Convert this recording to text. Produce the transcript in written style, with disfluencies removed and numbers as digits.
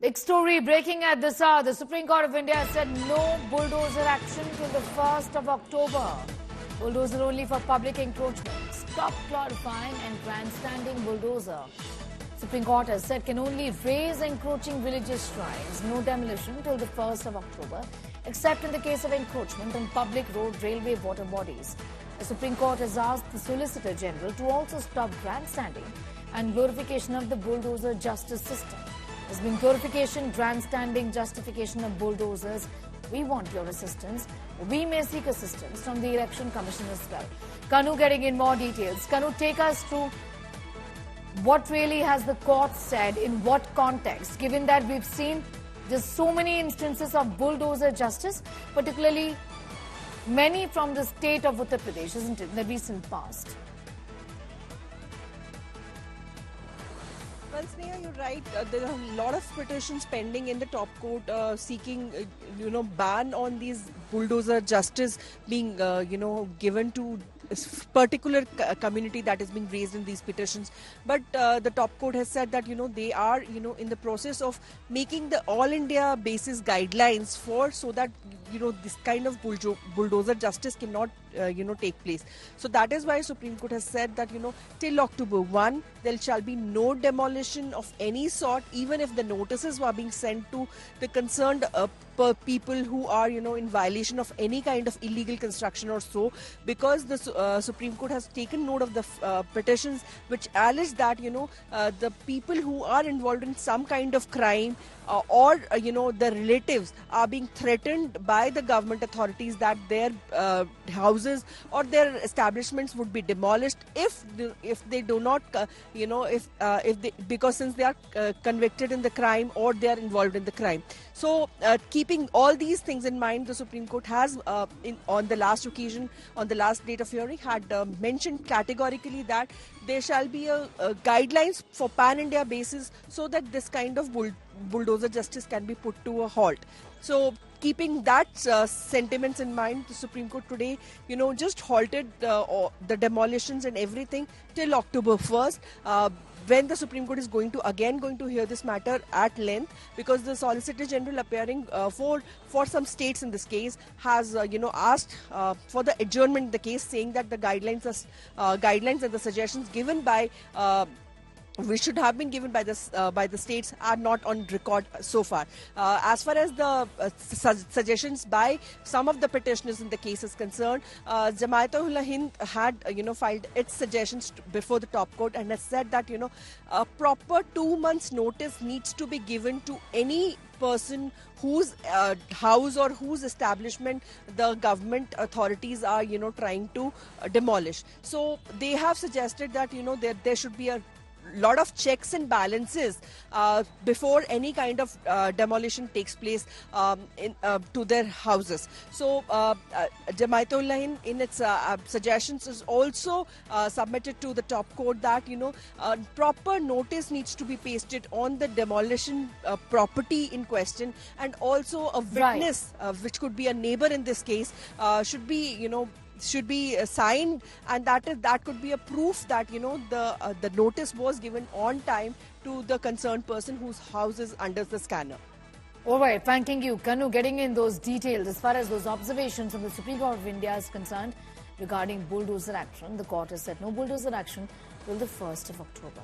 Big story breaking at this hour. The Supreme Court of India said no bulldozer action till the 1st of October. Bulldozer only for public encroachment. Stop glorifying and grandstanding bulldozer. Supreme Court has said can only raise encroaching religious shrines. No demolition till the 1st of October, except in the case of encroachment on public road, railway, water bodies. The Supreme Court has asked the Solicitor General to also stop grandstanding and glorification of the bulldozer justice system. There's been glorification, grandstanding, justification of bulldozers. We want your assistance. We may seek assistance from the Election Commission as well. Kanu getting in more details. Kanu, take us through what really has the court said, in what context, given that we've seen there's so many instances of bulldozer justice, particularly many from the state of Uttar Pradesh, isn't it, in the recent past? Well, Sneha, you're right. There are a lot of petitions pending in the top court seeking, ban on these bulldozer justice being, given to a particular community that is being raised in these petitions. But the top court has said that, they are, in the process of making the all India basis guidelines so that, this kind of bulldozer justice cannot, take place. So that is why Supreme Court has said that, till October 1, there shall be no demolition of any sort, even if the notices were being sent to the concerned people who are, in violation of any kind of illegal construction or so, because the Supreme Court has taken note of the petitions which allege that, the people who are involved in some kind of crime or, the relatives are being threatened by the government authorities that their houses or their establishments would be demolished if they do not, because since they are convicted in the crime or they are involved in the crime. So, keeping all these things in mind, the Supreme Court has, on the last occasion, on the last date of hearing, had mentioned categorically that there shall be a guidelines for pan-India basis so that this kind of bulldozer justice can be put to a halt. So, keeping that sentiments in mind, the Supreme Court today, just halted the demolitions and everything till October 1st. When the Supreme Court is going to hear this matter at length, because the Solicitor General appearing for some states in this case has asked for the adjournment of the case, saying that the guidelines and the suggestions given by which should have been given by the states are not on record so far. As far as the suggestions by some of the petitioners in the case is concerned, Jamaat-ul Hind had filed its suggestions before the top court and has said that a proper 2 months notice needs to be given to any person whose house or whose establishment the government authorities are trying to demolish. So they have suggested that there should be a lot of checks and balances before any kind of demolition takes place to their houses. So Jamaat-ul Hind in its suggestions is also submitted to the top court that proper notice needs to be pasted on the demolition property in question, and also a witness, which could be a neighbor in this case, should be signed, and that could be a proof that the notice was given on time to the concerned person whose house is under the scanner. All right, thanking you, Kanu, getting in those details as far as those observations from the Supreme Court of India is concerned regarding bulldozer action. The court has said no bulldozer action till the 1st of October.